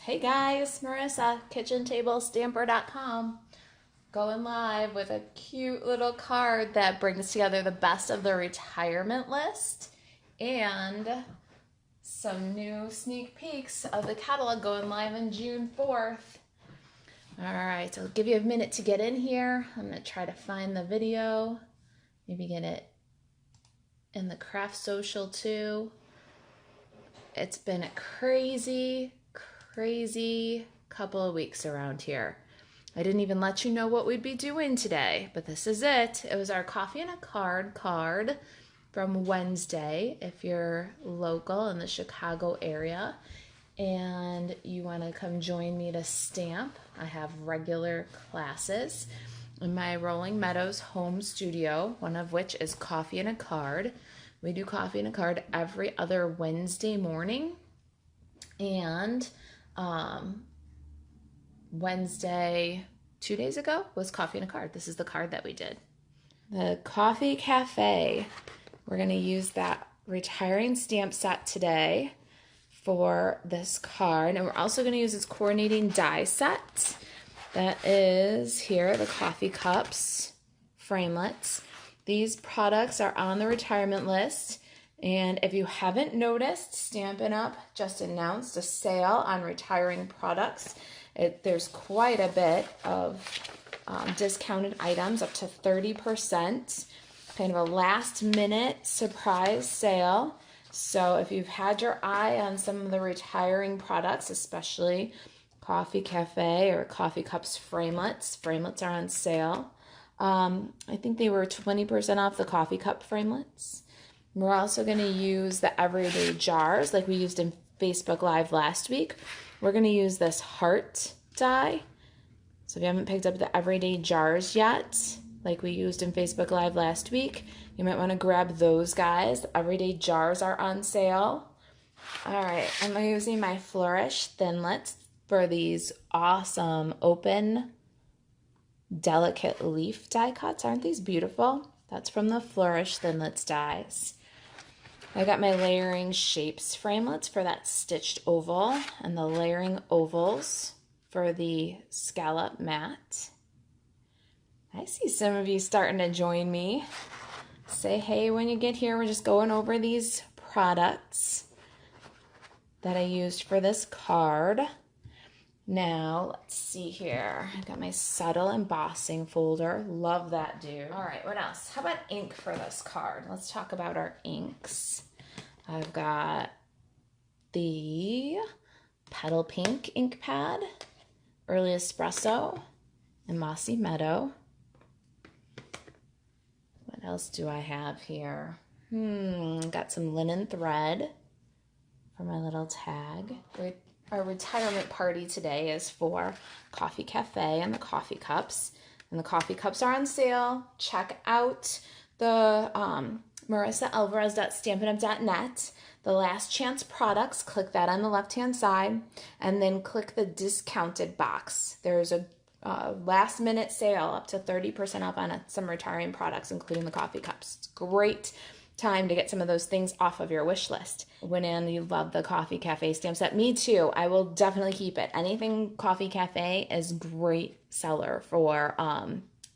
Hey guys, Marisa, kitchentablestamper.com, going live with a cute little card that brings together the best of the retirement list and some new sneak peeks of the catalog going live on June 4th. All right, I'll give you a minute to get in here. I'm going to try to find the video, maybe get it in the craft social too. It's been a crazy couple of weeks around here. I didn't even let you know what we'd be doing today, but this is it. It was our Coffee and a card from Wednesday. If you're local in the Chicago area and you want to come join me to stamp, I have regular classes in my Rolling Meadows home studio, one of which is Coffee and a Card. We do Coffee and a Card every other Wednesday morning, and Wednesday, 2 days ago, was Coffee and a Card. This is the card that we did. The Coffee Cafe. We're going to use that retiring stamp set today for this card. And we're also going to use its coordinating die set. That is here, the Coffee Cups Framelits. These products are on the retirement list. And if you haven't noticed, Stampin Up just announced a sale on retiring products. There's quite a bit of discounted items, up to 30%. Kind of a last minute surprise sale. So if you've had your eye on some of the retiring products, especially Coffee Cafe or Coffee Cups Framelits, framelits are on sale. I think they were 20% off the Coffee Cup Framelits. We're also going to use the everyday jars like we used in Facebook Live last week. We're going to use this heart die. So if you haven't picked up the everyday jars yet, like we used in Facebook Live last week, you might want to grab those guys. The everyday jars are on sale. All right, I'm using my Flourish Thinlits for these awesome open, delicate leaf die cuts. Aren't these beautiful? That's from the Flourish Thinlits dies. I got my layering shapes framelits for that stitched oval and the layering ovals for the scallop mat. I see some of you starting to join me. Say hey when you get here. We're just going over these products that I used for this card. Now, let's see here. I've got my subtle embossing folder. Love that, dude. All right, what else? How about ink for this card? Let's talk about our inks. I've got the Petal Pink ink pad, Early Espresso, and Mossy Meadow. What else do I have here? Got some linen thread for my little tag. Our retirement party today is for Coffee Cafe and the Coffee Cups. And the Coffee Cups are on sale. Check out the marisaAlvarez.stampinup.net. The last chance products, click that on the left-hand side. And then click the discounted box. There's a last minute sale up to 30% off on some retiring products, including the Coffee Cups. It's great time to get some of those things off of your wish list. Went in, you love the Coffee Cafe stamp set. Me too. I will definitely keep it. Anything Coffee Cafe is great seller for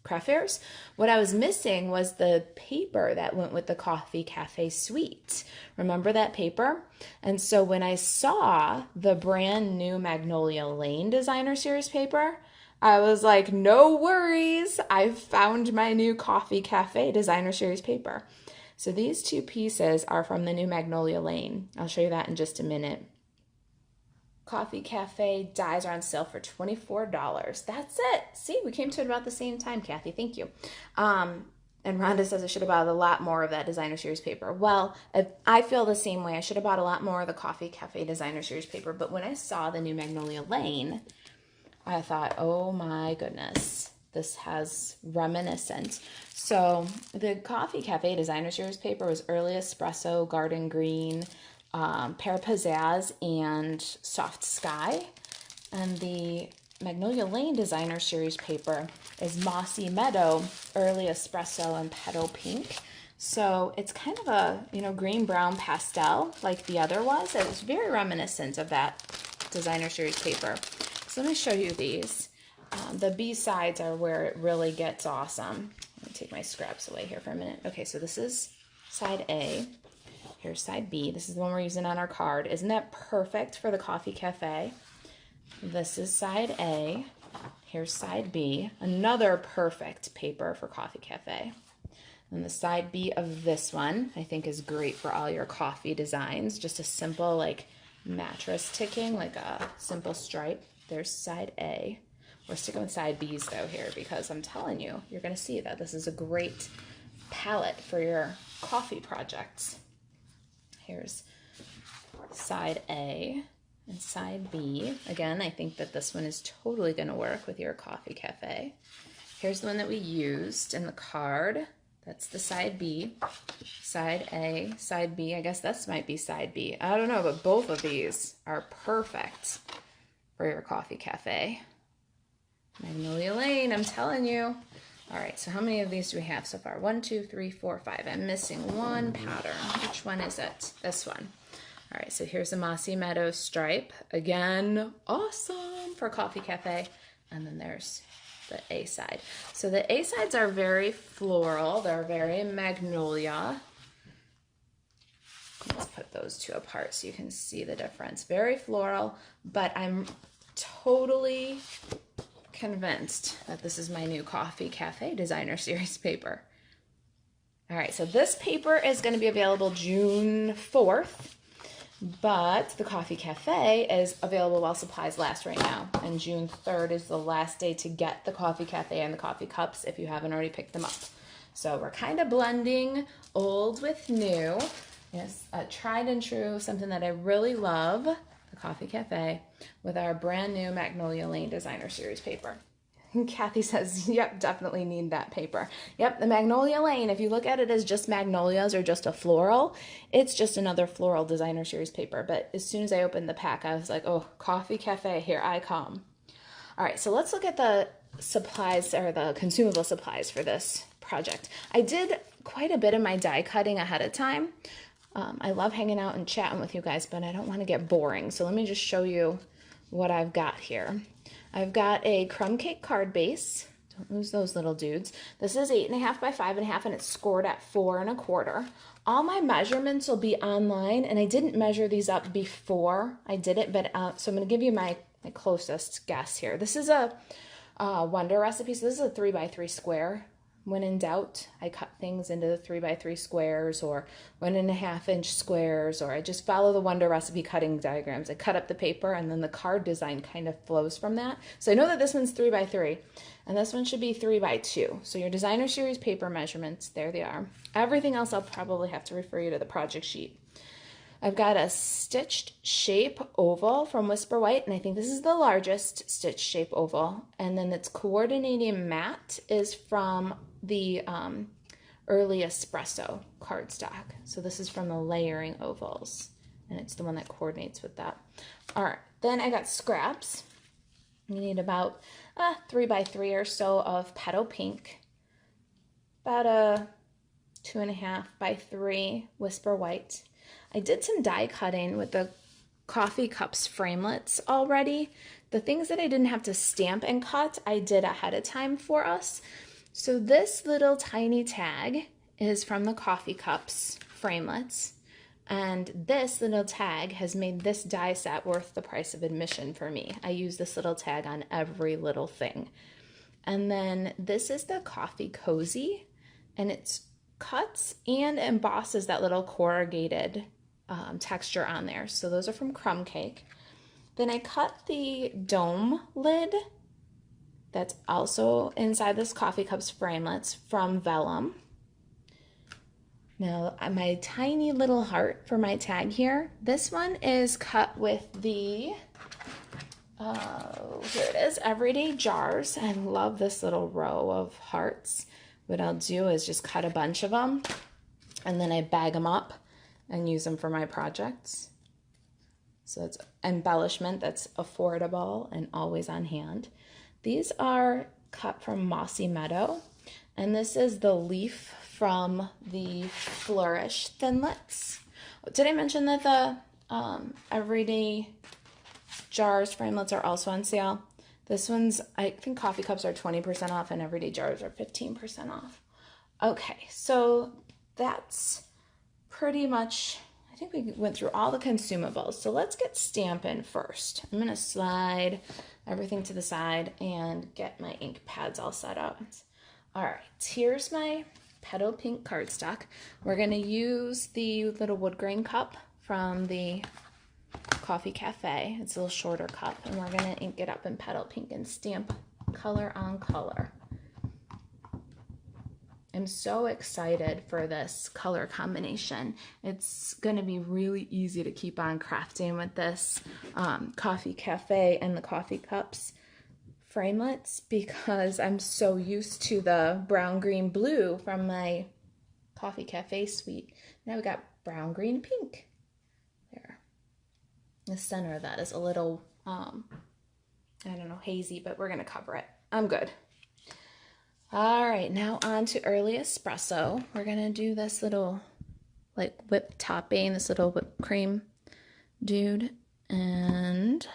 craft fairs. What I was missing was the paper that went with the Coffee Cafe suite. Remember that paper? And so when I saw the brand new Magnolia Lane Designer Series paper, I was like, no worries. I found my new Coffee Cafe Designer Series paper. So these two pieces are from the new Magnolia Lane. I'll show you that in just a minute. Coffee Cafe dies are on sale for $24. That's it. See, we came to it about the same time, Kathy. Thank you. And Rhonda says I should have bought a lot more of that Designer Series paper. Well, I feel the same way. I should have bought a lot more of the Coffee Cafe Designer Series paper. But when I saw the new Magnolia Lane, I thought, oh my goodness. This has reminiscent. So the Coffee Cafe Designer Series paper was Early Espresso, Garden Green, Pear Pizzazz, and Soft Sky. And the Magnolia Lane Designer Series paper is Mossy Meadow, Early Espresso, and Petal Pink. So it's kind of a, green-brown pastel like the other was. It was very reminiscent of that designer series paper. So let me show you these. The B sides are where it really gets awesome. Let me take my scraps away here for a minute. Okay, so this is side A. Here's side B. This is the one we're using on our card. Isn't that perfect for the Coffee Cafe? This is side A. Here's side B. Another perfect paper for Coffee Cafe. And the side B of this one, I think, is great for all your coffee designs. Just a simple, like, mattress ticking, like a simple stripe. There's side A. We're sticking with side B's, though, here, because I'm telling you, you're going to see that this is a great palette for your coffee projects. Here's side A and side B. Again, I think that this one is totally going to work with your Coffee Cafe. Here's the one that we used in the card. That's the side B, side A, side B. I guess this might be side B. I don't know, but both of these are perfect for your Coffee Cafe. Magnolia Lane, I'm telling you. All right, so how many of these do we have so far? 1, 2, 3, 4, 5. I'm missing one pattern. Which one is it? This one. All right, so here's a Mossy Meadow stripe. Again, awesome for Coffee Cafe. And then there's the A side. So the A sides are very floral. They're very magnolia. Let's put those two apart so you can see the difference. Very floral, but I'm totally convinced that this is my new Coffee Cafe Designer Series paper. All right, so this paper is going to be available June 4th. But the Coffee Cafe is available while supplies last right now. And June 3rd is the last day to get the Coffee Cafe and the coffee cups if you haven't already picked them up. So we're kind of blending old with new. Yes, tried and true, something that I really love, the Coffee Cafe, with our brand new Magnolia Lane Designer Series paper. Kathy says, yep, definitely need that paper. Yep, the Magnolia Lane, if you look at it as just magnolias or just a floral, it's just another floral designer series paper. But as soon as I opened the pack, I was like, oh, Coffee Cafe, here I come. All right, so let's look at the supplies, or the consumable supplies for this project. I did quite a bit of my die cutting ahead of time. I love hanging out and chatting with you guys, but I don't want to get boring. So let me just show you what I've got here. I've got a crumb cake card base. Don't lose those little dudes. This is 8.5 by 5.5, and it's scored at 4 1/4. All my measurements will be online, and I didn't measure these up before I did it, but so I'm going to give you my closest guess here. This is a Wonder recipe, so this is a 3 by 3 square. When in doubt, I cut things into the 3 by 3 squares or 1.5 inch squares, or I just follow the Wonder recipe cutting diagrams. I cut up the paper, and then the card design kind of flows from that. So I know that this one's 3 by 3, and this one should be 3 by 2. So your designer series paper measurements, there they are. Everything else I'll probably have to refer you to the project sheet. I've got a stitched shape oval from Whisper White, and I think this is the largest stitched shape oval. And then its coordinating mat is from the Early Espresso cardstock. So this is from the layering ovals, and it's the one that coordinates with that. All right, then I got scraps. You need about 3 by 3 or so of petal pink, about a 2.5 by 3 Whisper White. I did some die cutting with the Coffee Cups Framelits already. The things that I didn't have to stamp and cut, I did ahead of time for us. So this little tiny tag is from the Coffee Cups Framelits, and this little tag has made this die set worth the price of admission for me. I use this little tag on every little thing. And then this is the Coffee Cozy, and it's cuts and embosses that little corrugated texture on there. So those are from Crumb Cake. Then I cut the dome lid that's also inside this Coffee Cups Framelits from Vellum. Now my tiny little heart for my tag here, this one is cut with the, here it is, Everyday Jars. I love this little row of hearts. What I'll do is just cut a bunch of them, and then I bag them up and use them for my projects. So it's embellishment that's affordable and always on hand. These are cut from Mossy Meadow, and this is the leaf from the Flourish Thinlits. Did I mention that the Everyday jars, framelits are also on sale. This one's, I think coffee cups are 20% off and everyday jars are 15% off. Okay, so that's pretty much, I think we went through all the consumables. So let's get stamping first. I'm gonna slide everything to the side and get my ink pads all set up. All right, here's my petal pink cardstock. We're gonna use the little wood grain cup from the Coffee Cafe. It's a little shorter cup, and we're gonna ink it up in petal pink and stamp color on color. I'm so excited for this color combination. It's gonna be really easy to keep on crafting with this Coffee Cafe and the Coffee Cups Framelits because I'm so used to the brown, green, blue from my Coffee Cafe suite. Now we got brown, green, pink. There. The center of that is a little, I don't know, hazy, but we're gonna cover it. I'm good. All right, now on to early espresso. We're gonna do this little like whipped topping, this little whipped cream dude, and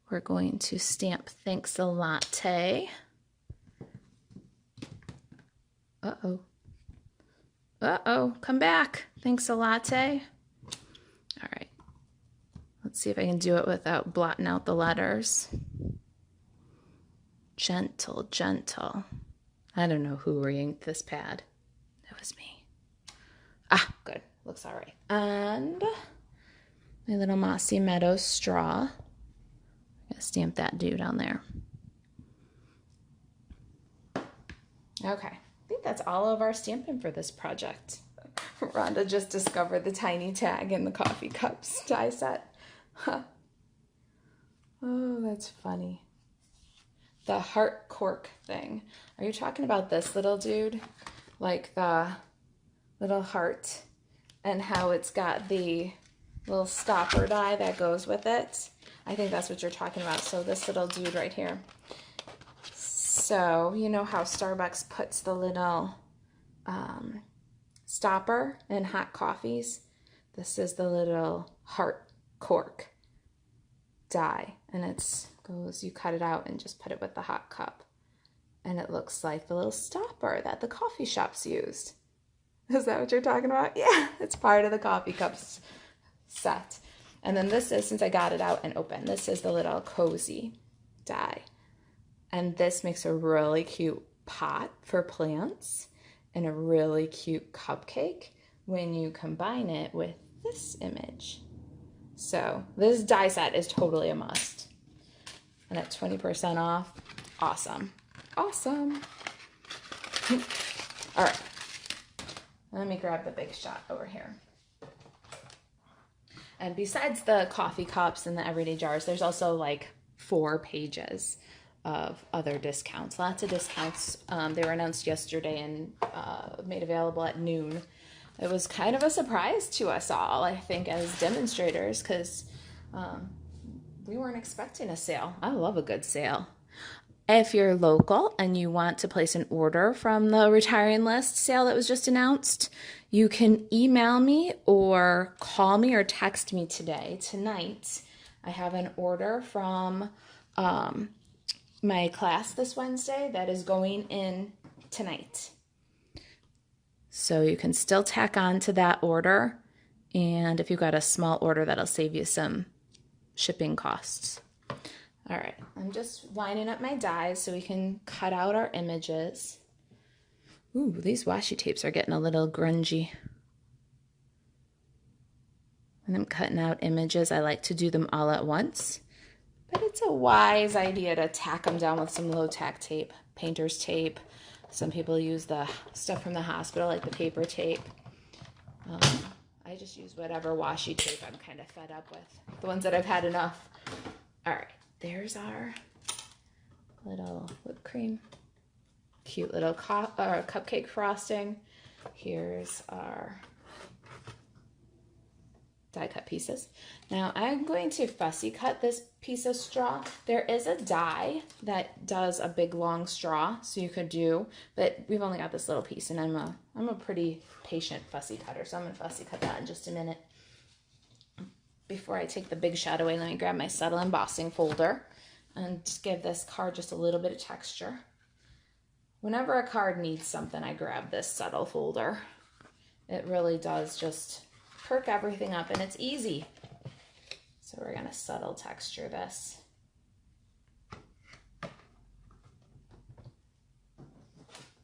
we're going to stamp Thanks a Latte. Uh-oh. Uh-oh, come back. Thanks a Latte. All right, let's see if I can do it without blotting out the letters. Gentle, gentle. I don't know who re-inked this pad. It was me. Ah, good. Looks all right. And my little Mossy Meadows straw. I'm going to stamp that dude on there. Okay. I think that's all of our stamping for this project. Rhonda just discovered the tiny tag in the Coffee Cups die set. Huh. Oh, that's funny. The heart cork thing. Are you talking about this little dude? Like the little heart and how it's got the little stopper die that goes with it? I think that's what you're talking about. So this little dude right here. So you know how Starbucks puts the little stopper in hot coffees? This is the little heart cork die, and it's goes, you cut it out and just put it with the hot cup, and it looks like the little stopper that the coffee shops used. Is that what you're talking about? Yeah, it's part of the Coffee Cups set. And then this is, since I got it out and open, this is the little cozy die, and this makes a really cute pot for plants and a really cute cupcake when you combine it with this image. So this die set is totally a must. And at 20% off, awesome. Awesome. All right, let me grab the big shot over here. And besides the coffee cups and the everyday jars, there's also like 4 pages of other discounts. Lots of discounts. They were announced yesterday and made available at noon. It was kind of a surprise to us all, I think, as demonstrators, because we weren't expecting a sale. I love a good sale. If you're local and you want to place an order from the retiring list sale that was just announced, you can email me or call me or text me tonight. I have an order from my class this Wednesday that is going in tonight. So you can still tack on to that order. And if you've got a small order, that'll save you some shipping costs. All right, I'm just lining up my dies so we can cut out our images. Ooh, these washi tapes are getting a little grungy. When I'm cutting out images, I like to do them all at once, but it's a wise idea to tack them down with some low-tack tape, painter's tape. Some people use the stuff from the hospital, like the paper tape. I just use whatever washi tape I'm kind of fed up with, the ones that I've had enough. All right, there's our little whipped cream, cute little cupcake frosting. Here's our die cut pieces. Now I'm going to fussy cut this piece of straw. There is a die that does a big long straw, so you could do, but we've only got this little piece, and I'm a pretty patient fussy cutter, so I'm gonna fussy cut that in just a minute. before I take the big shot away, let me grab my subtle embossing folder and just give this card just a little bit of texture. Whenever a card needs something, I grab this subtle folder. It really does just perk everything up, and it's easy. So we're gonna subtle texture this.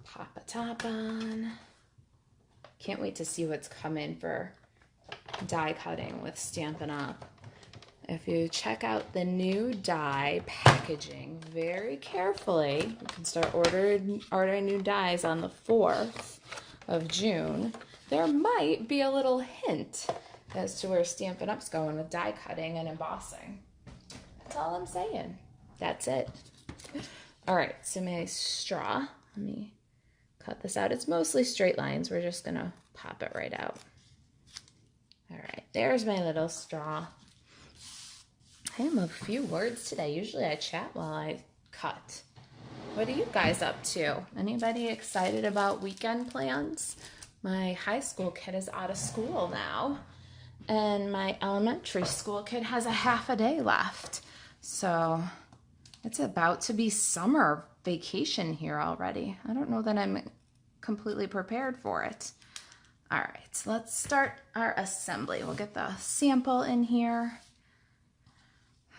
Pop a top on. Can't wait to see what's coming for die cutting with Stampin' Up. If you check out the new die packaging very carefully, you can start ordering new dies on the 4th of June. There might be a little hint as to where Stampin' Up's going with die cutting and embossing. That's all I'm saying. That's it. All right, so my straw, let me cut this out. It's mostly straight lines. We're just gonna pop it right out. All right, there's my little straw. I am a few words today. Usually I chat while I cut. What are you guys up to? Anybody excited about weekend plans? My high school kid is out of school now, and my elementary school kid has a half a day left. So it's about to be summer vacation here already. I don't know that I'm completely prepared for it. All right, let's start our assembly. We'll get the sample in here.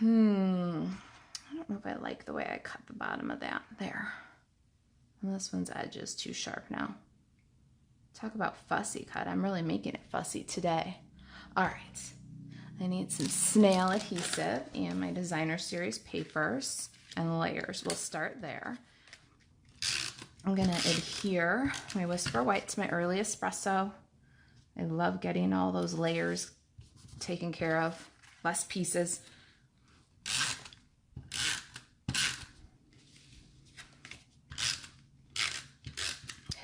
I don't know if I like the way I cut the bottom of that there. And this one's edge is too sharp now. Talk about fussy cut. I'm really making it fussy today. All right, I need some snail adhesive and my designer series papers and layers. We'll start there. I'm gonna adhere my Whisper White to my early espresso. I love getting all those layers taken care of, less pieces.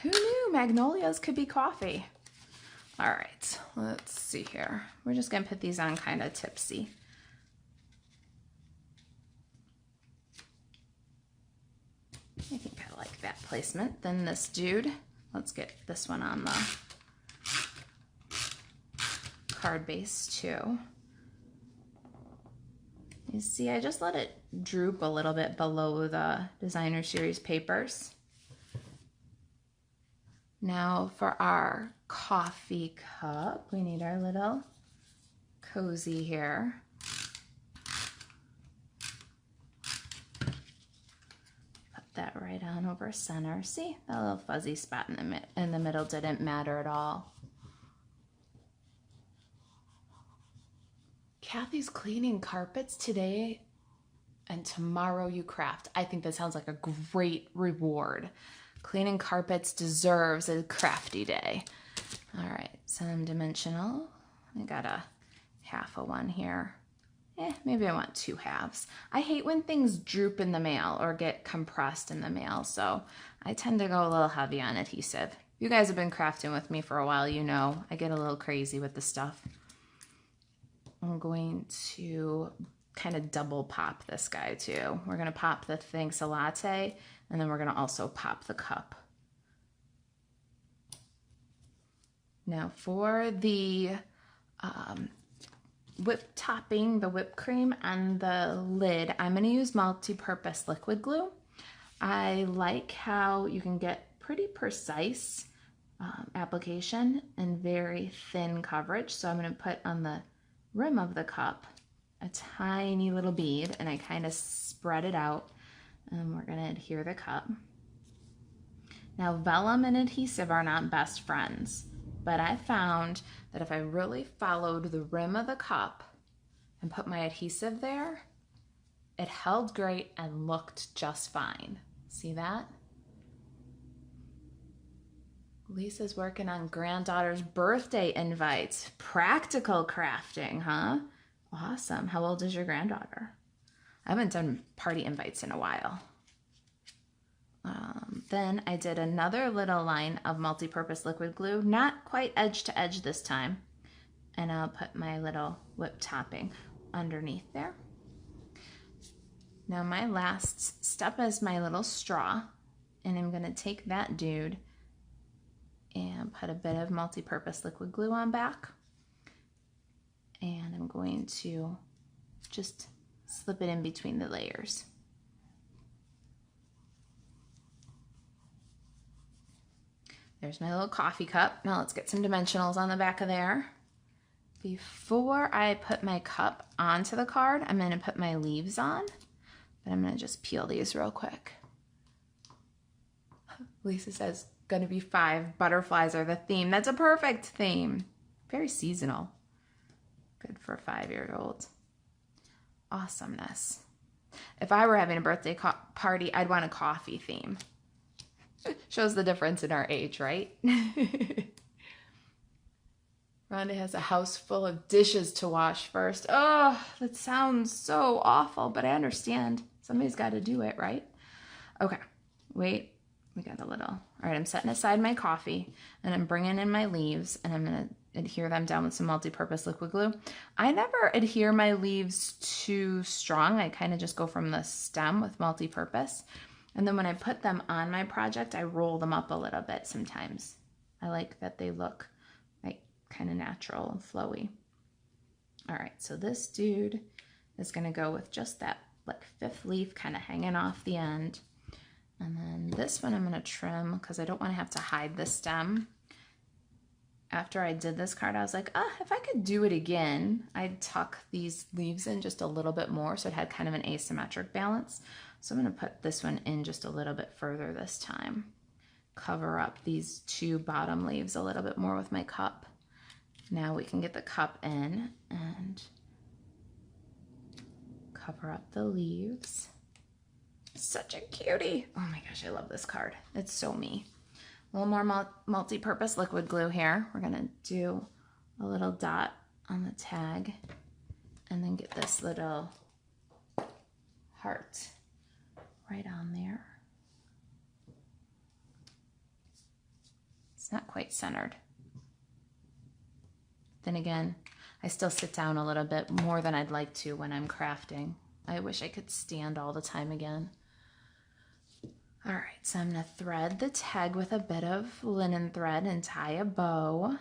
Who knew Magnolias could be coffee? All right, let's see here. We're just gonna put these on kind of tipsy. I think I like that placement. Then this dude, let's get this one on the card base too. You see, I just let it droop a little bit below the designer series papers. Now for our coffee cup, we need our little cozy here. Put that right on over center. See, that little fuzzy spot in the middle didn't matter at all. Kathy's cleaning carpets today and tomorrow you craft. I think that sounds like a great reward. Cleaning carpets deserves a crafty day. All right, some dimensional. I got a half of one here. Maybe I want 2 halves. I hate when things droop in the mail or get compressed in the mail, so I tend to go a little heavy on adhesive. You guys have been crafting with me for a while, you know I get a little crazy with the stuff. I'm going to kind of double pop this guy too. We're gonna pop the Thanks a Latte, and then we're gonna also pop the cup. Now for the whip topping, the whipped cream on the lid, I'm gonna use multi-purpose liquid glue. I like how you can get pretty precise application and very thin coverage. So I'm gonna put on the rim of the cup a tiny little bead, and I kind of spread it out, and we're going to adhere the cup. Now vellum and adhesive are not best friends, but I found that if I really followed the rim of the cup and put my adhesive there, it held great and looked just fine. See that? Lisa's working on granddaughter's birthday invites. Practical crafting, huh? Awesome. How old is your granddaughter? I haven't done party invites in a while. Then I did another little line of multi-purpose liquid glue, not quite edge to edge this time. And I'll put my little whip topping underneath there. Now my last step is my little straw, and I'm gonna take that dude and put a bit of multi-purpose liquid glue on back and I'm going to just slip it in between the layers. There's my little coffee cup. Now let's get some dimensionals on the back of there. Before I put my cup onto the card, I'm going to put my leaves on, but I'm going to just peel these real quick. Lisa says, gonna be 5 butterflies are the theme. That's a perfect theme. Very seasonal. Good for a 5-year-old. Awesomeness. If I were having a birthday party, I'd want a coffee theme. Shows the difference in our age, right? Rhonda has a house full of dishes to wash first. Oh, that sounds so awful, but I understand. Somebody's got to do it, right? Okay, wait. We got a little. All right, I'm setting aside my coffee, and I'm bringing in my leaves, and I'm going to adhere them down with some multi-purpose liquid glue. I never adhere my leaves too strong. I kind of just go from the stem with multi-purpose. And then when I put them on my project, I roll them up a little bit sometimes. I like that they look like kind of natural and flowy. All right, so this dude is going to go with just that like 5th leaf kind of hanging off the end. And then this one I'm going to trim because I don't want to have to hide the stem. After I did this card, I was like, if I could do it again, I'd tuck these leaves in just a little bit more so it had kind of an asymmetric balance. So I'm going to put this one in just a little bit further this time. Cover up these 2 bottom leaves a little bit more with my cup. Now we can get the cup in and cover up the leaves. Such a cutie. Oh my gosh, I love this card. It's so me. A little more multi-purpose liquid glue here. We're gonna do a little dot on the tag and then get this little heart right on there. It's not quite centered. Then again, I still sit down a little bit more than I'd like to when I'm crafting. I wish I could stand all the time again. All right, so I'm gonna thread the tag with a bit of linen thread and tie a bow.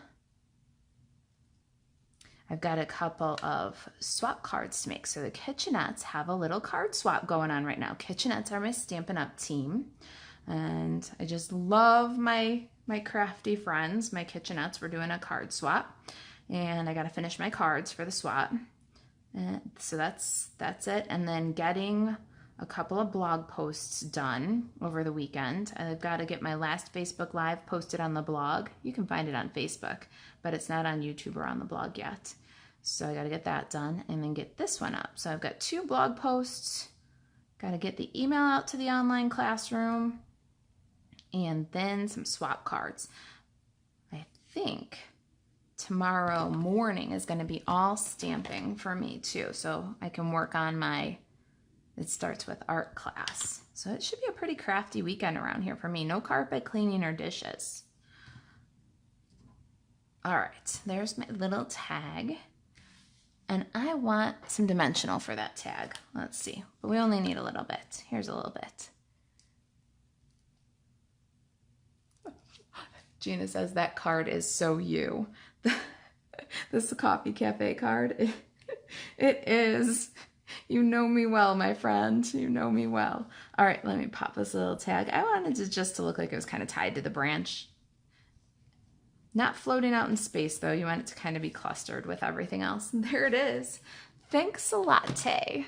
I've got a couple of swap cards to make. So the Kitchenettes have a little card swap going on right now. Kitchenettes are my Stampin' Up team. And I just love my crafty friends, my Kitchenettes. We're doing a card swap. And I got to finish my cards for the swap. And so that's it. And then getting a couple of blog posts done over the weekend. I've got to get my last Facebook Live posted on the blog. You can find it on Facebook, but it's not on YouTube or on the blog yet. So I got to get that done and then get this one up. So I've got 2 blog posts. Got to get the email out to the online classroom and then some swap cards. I think tomorrow morning is going to be all stamping for me too. So I can work on my, it starts with art class. So it should be a pretty crafty weekend around here for me. No carpet cleaning or dishes. All right, there's my little tag. And I want some dimensional for that tag. Let's see, but we only need a little bit. Here's a little bit. Gina says that card is so you. This Coffee Cafe card, it is. You know me well, my friend. You know me well. All right, let me pop this little tag. I wanted it just to look like it was kind of tied to the branch. Not floating out in space, though. You want it to kind of be clustered with everything else. And there it is. Thanks a latte.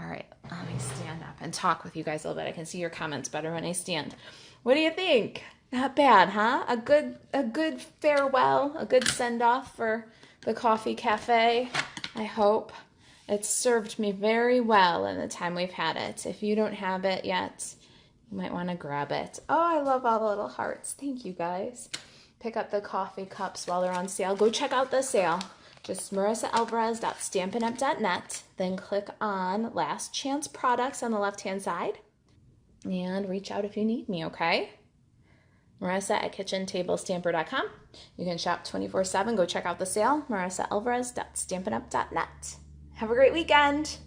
All right, let me stand up and talk with you guys a little bit. I can see your comments better when I stand. What do you think? Not bad, huh? A good farewell, a good send-off for the Coffee Cafe, I hope. It's served me very well in the time we've had it. If you don't have it yet, you might want to grab it. Oh, I love all the little hearts. Thank you, guys. Pick up the coffee cups while they're on sale. Go check out the sale. Just marisaalvarez.stampinup.net. Then click on Last Chance Products on the left-hand side. And reach out if you need me, okay? Marisa at kitchentablestamper.com. You can shop 24/7. Go check out the sale. marisaalvarez.stampinup.net. Have a great weekend.